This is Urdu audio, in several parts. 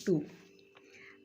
2।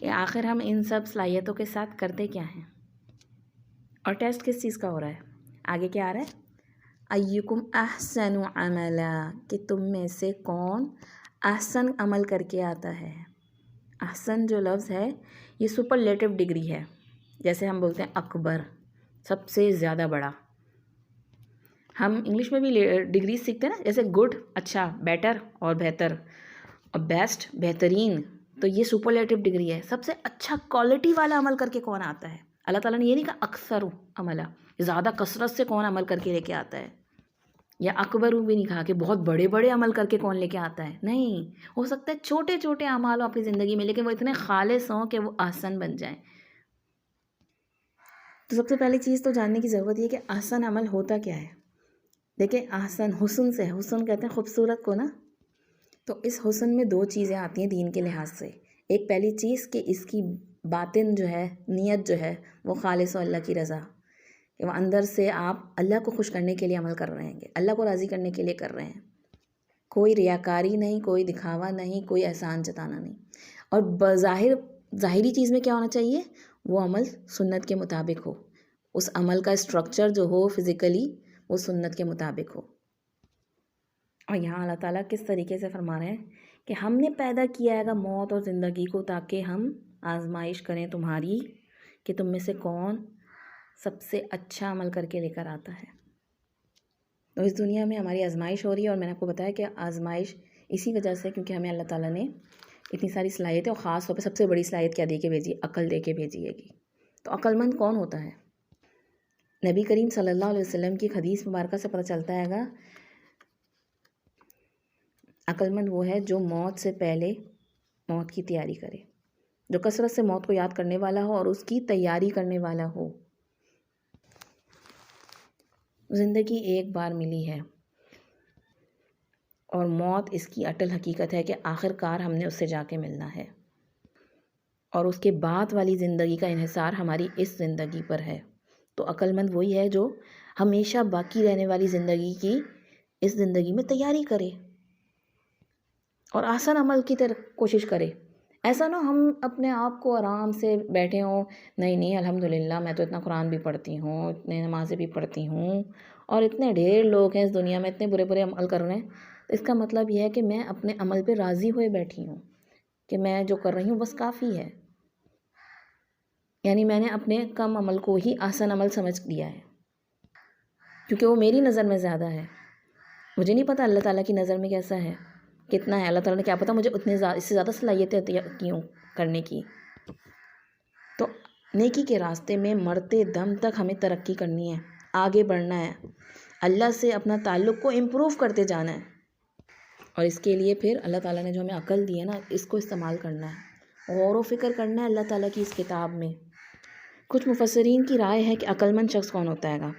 کہ آخر ہم ان سب صلاحیتوں کے ساتھ کرتے کیا ہیں. اور ٹیسٹ کس چیز کا ہو رہا ہے؟ آگے کیا آ رہا ہے؟ ایکم احسن عملا، کہ تم میں سے کون احسن عمل کر کے آتا ہے. احسن جو لفظ ہے یہ سپرلیٹو ڈگری ہے. جیسے ہم بولتے ہیں اکبر، سب سے زیادہ بڑا. ہم انگلش میں بھی ڈگری سیکھتے ہیں نا، جیسے گڈ اچھا، بیٹر اور بہتر، اور بیسٹ بہترین. تو یہ سپرلیٹو ڈگری ہے. سب سے اچھا کوالٹی والا عمل کر کے کون آتا ہے؟ اللہ تعالیٰ نے یہ نہیں کہا اکثر عملہ، زیادہ کثرت سے کون عمل کر کے لے کے آتا ہے، یا اکبر بھی نہیں کہا کہ بہت بڑے بڑے عمل کر کے کون لے کے آتا ہے. نہیں، ہو سکتا ہے چھوٹے چھوٹے اعمال ہو آپ کی زندگی میں، لیکن وہ اتنے خالص ہوں کہ وہ احسن بن جائیں. تو سب سے پہلی چیز تو جاننے کی ضرورت یہ کہ احسن عمل ہوتا کیا ہے. دیکھیں، احسن حسن سے، حسن کہتے ہیں خوبصورت کو نا. تو اس حسن میں دو چیزیں آتی ہیں دین کے لحاظ سے. ایک پہلی چیز کہ اس کی باطن جو ہے، نیت جو ہے وہ خالص و اللہ کی رضا، کہ وہ اندر سے آپ اللہ کو خوش کرنے کے لیے عمل کر رہے ہیں، اللہ کو راضی کرنے کے لیے کر رہے ہیں. کوئی ریاکاری نہیں، کوئی دکھاوا نہیں، کوئی احسان جتانا نہیں. اور ظاہری چیز میں کیا ہونا چاہیے؟ وہ عمل سنت کے مطابق ہو، اس عمل کا اسٹرکچر جو ہو فزیکلی وہ سنت کے مطابق ہو. اور یہاں اللہ تعالیٰ کس طریقے سے فرما رہے ہیں کہ ہم نے پیدا کیا ہے موت اور زندگی کو تاکہ ہم آزمائش کریں تمہاری، کہ تم میں سے کون سب سے اچھا عمل کر کے لے کر آتا ہے. تو اس دنیا میں ہماری آزمائش ہو رہی ہے، اور میں نے آپ کو بتایا کہ آزمائش اسی وجہ سے کیونکہ ہمیں اللہ تعالیٰ نے اتنی ساری صلاحیتیں، اور خاص طور پہ سب سے بڑی صلاحیت کیا دے کے بھیجی؟ عقل دے کے بھیجی ہے. تو عقل مند کون ہوتا ہے؟ نبی کریم صلی اللہ علیہ وسلم کی حدیث مبارکہ سے پتہ چلتا ہے گا، عقل مند وہ ہے جو موت سے پہلے موت کی تیاری کرے، جو کثرت سے موت کو یاد کرنے والا ہو اور اس کی تیاری کرنے والا ہو. زندگی ایک بار ملی ہے، اور موت اس کی اٹل حقیقت ہے کہ آخر کار ہم نے اس سے جا کے ملنا ہے، اور اس کے بعد والی زندگی کا انحصار ہماری اس زندگی پر ہے. تو عقل مند وہی ہے جو ہمیشہ باقی رہنے والی زندگی کی اس زندگی میں تیاری کرے اور آسان عمل کی طرف کوشش کرے. ایسا نہ ہم اپنے آپ کو آرام سے بیٹھے ہوں، نہیں الحمدللہ میں تو اتنا قرآن بھی پڑھتی ہوں، اتنے نمازیں بھی پڑھتی ہوں، اور اتنے ڈھیر لوگ ہیں اس دنیا میں اتنے برے برے عمل کر رہے ہیں. اس کا مطلب یہ ہے کہ میں اپنے عمل پہ راضی ہوئے بیٹھی ہوں کہ میں جو کر رہی ہوں بس کافی ہے. یعنی میں نے اپنے کم عمل کو ہی آسان عمل سمجھ لیا ہے، کیونکہ وہ میری نظر میں زیادہ ہے. مجھے نہیں پتہ اللہ تعالیٰ کی نظر میں کیسا ہے، کتنا ہے. اللہ تعالیٰ نے کیا پتہ مجھے اس سے زیادہ صلاحیتیں کیوں کرنے کی. تو نیکی کے راستے میں مرتے دم تک ہمیں ترقی کرنی ہے، آگے بڑھنا ہے، اللہ سے اپنا تعلق کو امپروو کرتے جانا ہے. اور اس کے لیے پھر اللہ تعالیٰ نے جو ہمیں عقل دی ہے نا، اس کو استعمال کرنا ہے، غور و فکر کرنا ہے اللہ تعالیٰ کی اس کتاب میں. کچھ مفسرین کی رائے ہے کہ عقل مند شخص کون ہوتا ہے گا.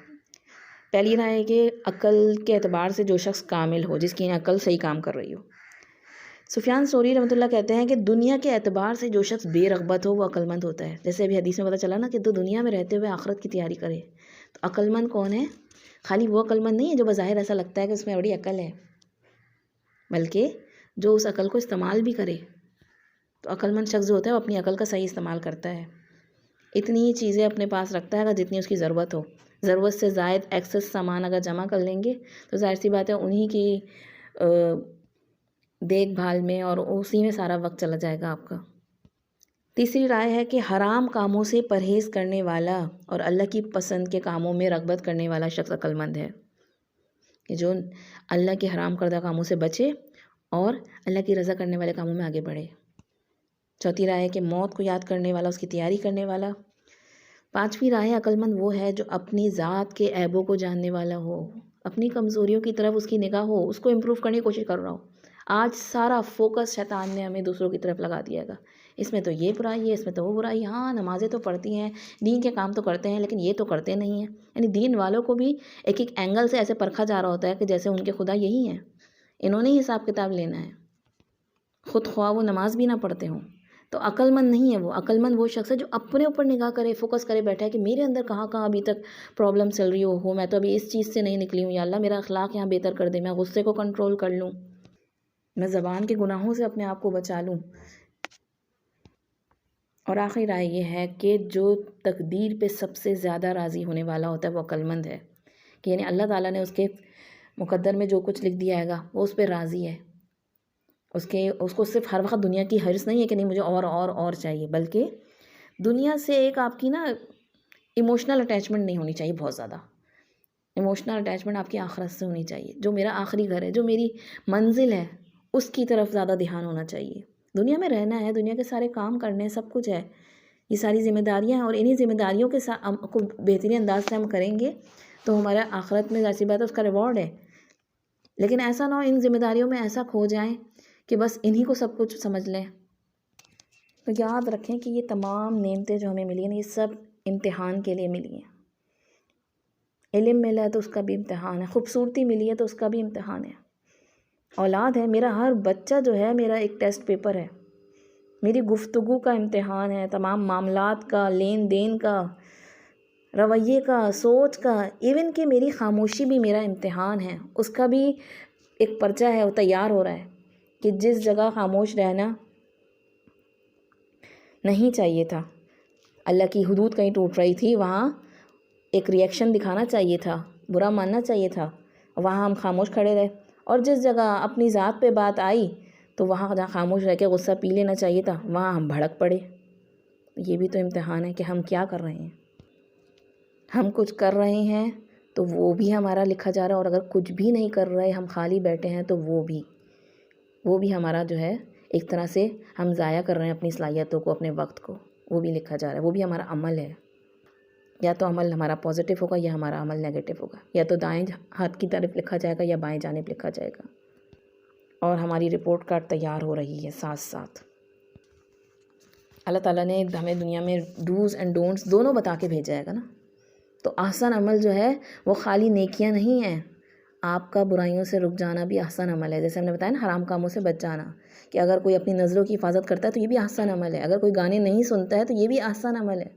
پہلی رائے ہے کہ عقل کے اعتبار سے جو شخص کامل ہو، جس کی عقل صحیح کام کر رہی ہو. سفیان ثوری رحمۃ اللہ کہتے ہیں کہ دنیا کے اعتبار سے جو شخص بے رغبت ہو وہ عقل مند ہوتا ہے. جیسے ابھی حدیث میں پتہ چلا نا کہ تو دنیا میں رہتے ہوئے آخرت کی تیاری کرے. تو عقل مند کون ہے؟ خالی وہ عقل مند نہیں ہے جو بظاہر ایسا لگتا ہے کہ اس میں بڑی عقل ہے، بلکہ جو اس عقل کو استعمال بھی کرے. تو عقل مند شخص جو ہوتا ہے وہ اپنی عقل کا صحیح استعمال کرتا ہے، اتنی ہی چیزیں اپنے پاس رکھتا ہے جتنی اس کی ضرورت ہو. ضرورت سے زائد ایکسس سامان اگر جمع کر لیں گے تو ظاہر سی بات ہے انہی کی دیکھ بھال میں اور اسی میں سارا وقت چلا جائے گا آپ کا. تیسری رائے ہے کہ حرام کاموں سے پرہیز کرنے والا اور اللہ کی پسند کے کاموں میں رغبت کرنے والا شخص عقل مند ہے، کہ جو اللہ کے حرام کردہ کاموں سے بچے اور اللہ کی رضا کرنے والے کاموں میں آگے بڑھے. چوتھی رائے ہے کہ موت کو یاد کرنے والا، اس کی تیاری کرنے والا. پانچویں رائے عقل مند وہ ہے جو اپنی ذات کے عیبوں کو جاننے والا ہو، اپنی کمزوریوں کی طرف اس کی نگاہ ہو، اس کو امپروو کرنے کی کوشش کر رہا ہو. آج سارا فوکس شیطان نے ہمیں دوسروں کی طرف لگا دیا گا، اس میں تو یہ برائی ہے، اس میں تو وہ برائی. ہاں نمازیں تو پڑھتی ہیں، دین کے کام تو کرتے ہیں، لیکن یہ تو کرتے نہیں ہیں. یعنی دین والوں کو بھی ایک ایک اینگل سے ایسے پرکھا جا رہا ہوتا ہے کہ جیسے ان کے خدا یہی ہیں، انہوں نے ہی حساب کتاب لینا ہے، خود خواہ وہ نماز بھی نہ پڑھتے ہوں. تو عقل مند نہیں ہے وہ. عقل مند وہ شخص ہے جو اپنے اوپر نگاہ کرے، فوکس کرے بیٹھا ہے کہ میرے اندر کہاں کہاں ابھی تک پرابلم چل رہی ہو، میں تو ابھی اس چیز سے نہیں نکلی ہوں، یا اللہ میرا اخلاق یہاں بہتر کر دے، میں غصے کو کنٹرول کر لوں، میں زبان کے گناہوں سے اپنے آپ کو بچا لوں. اور آخری رائے یہ ہے کہ جو تقدیر پہ سب سے زیادہ راضی ہونے والا ہوتا ہے وہ عقلمند ہے، کہ یعنی اللہ تعالیٰ نے اس کے مقدر میں جو کچھ لکھ دیا ہے وہ اس پہ راضی ہے، اس کو صرف ہر وقت دنیا کی حرص نہیں ہے کہ نہیں مجھے اور چاہیے، بلکہ دنیا سے ایک آپ کی نا ایموشنل اٹیچمنٹ نہیں ہونی چاہیے، بہت زیادہ ایموشنل اٹیچمنٹ آپ کی آخرت سے ہونی چاہیے، جو میرا آخری گھر ہے، جو میری منزل ہے، اس کی طرف زیادہ دھیان ہونا چاہیے۔ دنیا میں رہنا ہے، دنیا کے سارے کام کرنے ہیں، سب کچھ ہے، یہ ساری ذمہ داریاں ہیں، اور انہی ذمہ داریوں کے ساتھ کو بہترین انداز سے ہم کریں گے تو ہمارا آخرت میں ظاہر سی بات ہے اس کا ریوارڈ ہے۔ لیکن ایسا نہ ہو ان ذمہ داریوں میں ایسا کھو جائیں کہ بس انہی کو سب کچھ سمجھ لیں۔ تو یاد رکھیں کہ یہ تمام نعمتیں جو ہمیں ملی ہیں یہ سب امتحان کے لیے ملی ہیں۔ علم ملا ہے تو اس کا بھی امتحان ہے، خوبصورتی ملی ہے تو اس کا بھی امتحان ہے، اولاد ہے، میرا ہر بچہ جو ہے میرا ایک ٹیسٹ پیپر ہے، میری گفتگو کا امتحان ہے، تمام معاملات کا، لین دین کا، رویے کا، سوچ کا، ایون کہ میری خاموشی بھی میرا امتحان ہے، اس کا بھی ایک پرچہ ہے، وہ تیار ہو رہا ہے کہ جس جگہ خاموش رہنا نہیں چاہیے تھا، اللہ کی حدود کہیں ٹوٹ رہی تھی، وہاں ایک ریئیکشن دکھانا چاہیے تھا، برا ماننا چاہیے تھا، وہاں ہم خاموش کھڑے رہے، اور جس جگہ اپنی ذات پہ بات آئی تو وہاں جہاں خاموش رہ کے غصہ پی لینا چاہیے تھا وہاں ہم بھڑک پڑے۔ یہ بھی تو امتحان ہے کہ ہم کیا کر رہے ہیں، ہم کچھ کر رہے ہیں تو وہ بھی ہمارا لکھا جا رہا ہے، اور اگر کچھ بھی نہیں کر رہے ہم خالی بیٹھے ہیں تو وہ بھی ہمارا جو ہے ایک طرح سے ہم ضائع کر رہے ہیں اپنی صلاحیتوں کو، اپنے وقت کو، وہ بھی لکھا جا رہا ہے، وہ بھی ہمارا عمل ہے۔ یا تو عمل ہمارا پازیٹیو ہوگا یا ہمارا عمل نیگیٹو ہوگا، یا تو دائیں ہاتھ کی طرف لکھا جائے گا یا بائیں جانب لکھا جائے گا، اور ہماری رپورٹ کارڈ تیار ہو رہی ہے ساتھ ساتھ۔ اللہ تعالیٰ نے ہمیں دنیا میں ڈوز اینڈ ڈونٹس دونوں بتا کے بھیجا ہے نا، تو احسن عمل جو ہے وہ خالی نیکیاں نہیں ہیں، آپ کا برائیوں سے رک جانا بھی احسن عمل ہے، جیسے ہم نے بتایا نا حرام کاموں سے بچ جانا، کہ اگر کوئی اپنی نظروں کی حفاظت کرتا ہے تو یہ بھی احسن عمل ہے، اگر کوئی گانے نہیں سنتا ہے تو یہ بھی احسن عمل ہے،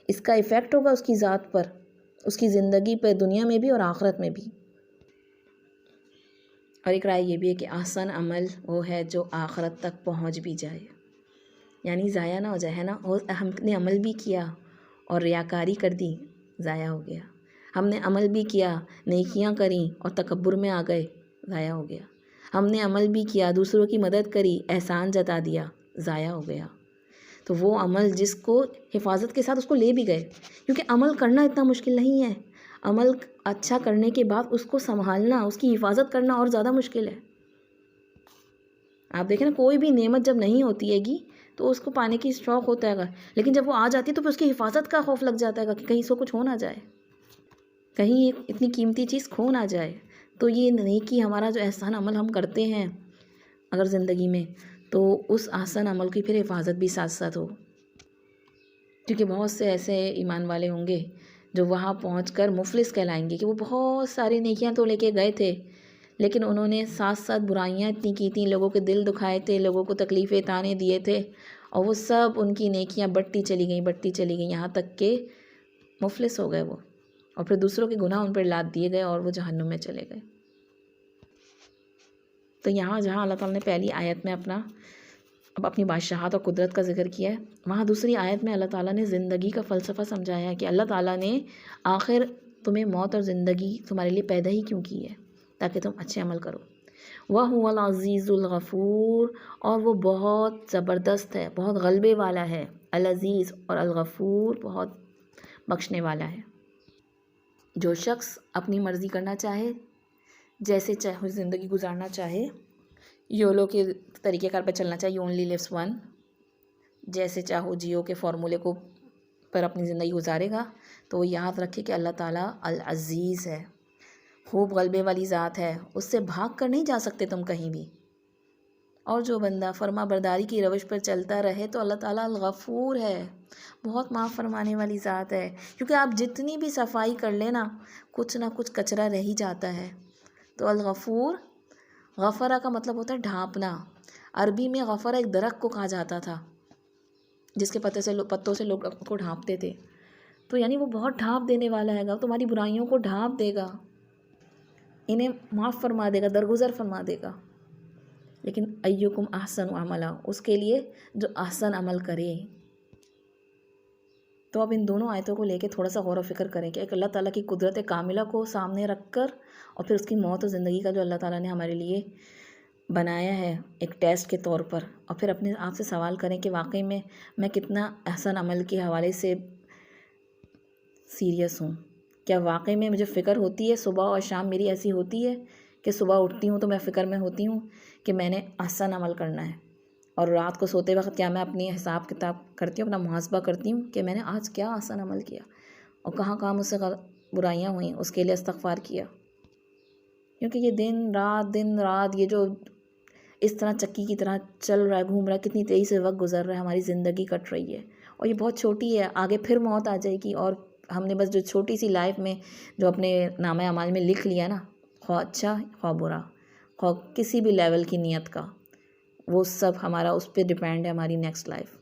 اس کا ایفیکٹ ہوگا اس کی ذات پر، اس کی زندگی پہ، دنیا میں بھی اور آخرت میں بھی۔ اور ایک رائے یہ بھی ہے کہ احسن عمل وہ ہے جو آخرت تک پہنچ بھی جائے، یعنی ضائع نہ ہو جائے، ہے نا، ہم نے عمل بھی کیا اور ریاکاری کر دی، ضائع ہو گیا، ہم نے عمل بھی کیا، نیکیاں کریں اور تکبر میں آ گئے، ضائع ہو گیا، ہم نے عمل بھی کیا، دوسروں کی مدد کری، احسان جتا دیا، ضائع ہو گیا۔ تو وہ عمل جس کو حفاظت کے ساتھ اس کو لے بھی گئے، کیونکہ عمل کرنا اتنا مشکل نہیں ہے، عمل اچھا کرنے کے بعد اس کو سنبھالنا، اس کی حفاظت کرنا اور زیادہ مشکل ہے۔ آپ دیکھیں نا، کوئی بھی نعمت جب نہیں ہوتی ہے گی تو اس کو پانے کی شوق ہوتا ہے گا، لیکن جب وہ آ جاتی ہے تو پھر اس کی حفاظت کا خوف لگ جاتا ہے گا کہ کہیں اس کو کچھ ہو نہ جائے، کہیں اتنی قیمتی چیز کھو نہ جائے۔ تو یہ نیکی ہمارا جو احسان عمل ہم کرتے ہیں اگر زندگی میں، تو اس احسن عمل کی پھر حفاظت بھی ساتھ ساتھ ہو، کیونکہ بہت سے ایسے ایمان والے ہوں گے جو وہاں پہنچ کر مفلس کہلائیں گے کہ وہ بہت ساری نیکیاں تو لے کے گئے تھے، لیکن انہوں نے ساتھ ساتھ برائیاں اتنی کی تھیں، لوگوں کے دل دکھائے تھے، لوگوں کو تکلیفیں تانے دیے تھے، اور وہ سب ان کی نیکیاں بڑھتی چلی گئیں یہاں تک کہ مفلس ہو گئے وہ، اور پھر دوسروں کے گناہ ان پر لاد دیے گئے اور وہ جہنم میں چلے گئے۔ تو یہاں جہاں اللہ تعالیٰ نے پہلی آیت میں اپنی بادشاہت اور قدرت کا ذکر کیا ہے، وہاں دوسری آیت میں اللہ تعالیٰ نے زندگی کا فلسفہ سمجھایا ہے کہ اللہ تعالیٰ نے آخر تمہیں موت اور زندگی تمہارے لیے پیدا ہی کیوں کی ہے، تاکہ تم اچھے عمل کرو۔ وَهُوَ الْعَزِيزُ الْغَفُورُ، اور وہ بہت زبردست ہے، بہت غلبے والا ہے، العزیز، اور الغفور، بہت بخشنے والا ہے۔ جو شخص اپنی مرضی کرنا چاہے، جیسے چاہے زندگی گزارنا چاہے، یولو کے طریقہ کار پہ چلنا چاہے، یو اونلی لیوس ون، جیسے چاہو جیو کے فارمولے کو پر اپنی زندگی گزارے گا، تو وہ یاد رکھے کہ اللہ تعالیٰ العزیز ہے، خوب غلبے والی ذات ہے، اس سے بھاگ کر نہیں جا سکتے تم کہیں بھی۔ اور جو بندہ فرما برداری کی روش پر چلتا رہے تو اللہ تعالیٰ الغفور ہے، بہت معاف فرمانے والی ذات ہے، کیونکہ آپ جتنی بھی صفائی کر لینا کچھ نہ کچھ کچرا رہ ہی جاتا ہے۔ تو الغفور، غفرہ کا مطلب ہوتا ہے ڈھانپنا، عربی میں غفرہ ایک درخت کو کہا جاتا تھا جس کے پتوں سے لوگ کو ڈھانپتے تھے، تو یعنی وہ بہت ڈھانپ دینے والا ہے گا، تمہاری برائیوں کو ڈھانپ دے گا، انہیں معاف فرما دے گا، درگزر فرما دے گا۔ لیکن ایکم احسن عملا، اس کے لیے جو احسن عمل کرے۔ تو اب ان دونوں آیتوں کو لے کے تھوڑا سا غور و فکر کریں کہ ایک اللہ تعالیٰ کی قدرت کاملہ کو سامنے رکھ کر اور پھر اس کی موت و زندگی کا جو اللہ تعالیٰ نے ہمارے لیے بنایا ہے ایک ٹیسٹ کے طور پر، اور پھر اپنے آپ سے سوال کریں کہ واقعی میں کتنا احسن عمل کے حوالے سے سیریس ہوں. کیا واقعی میں مجھے فکر ہوتی ہے صبح اور شام میری ایسی ہوتی ہے کہ صبح اٹھتی ہوں تو میں فکر میں ہوتی ہوں کہ میں نے احسن عمل کرنا ہے، اور رات کو سوتے وقت کیا میں اپنی حساب کتاب کرتی ہوں، اپنا محاسبہ کرتی ہوں کہ میں نے آج کیا احسن عمل کیا اور کہاں کہاں مجھ سے برائیاں ہوئیں، اس کے لیے استغفار کیا. کیونکہ یہ دن رات یہ جو اس طرح چکی کی طرح چل رہا ہے، گھوم رہا ہے، کتنی تیزی سے وقت گزر رہا ہے، ہماری زندگی کٹ رہی ہے، اور یہ بہت چھوٹی ہے. آگے پھر موت آ جائے گی، اور ہم نے بس جو چھوٹی سی لائف میں جو اپنے نامہ اعمال میں لکھ لیا نا، خواہ اچھا خواہ برا، خواہ کسی بھی لیول کی نیت کا، وہ سب ہمارا اس پہ ڈیپینڈ ہے ہماری نیکسٹ لائف.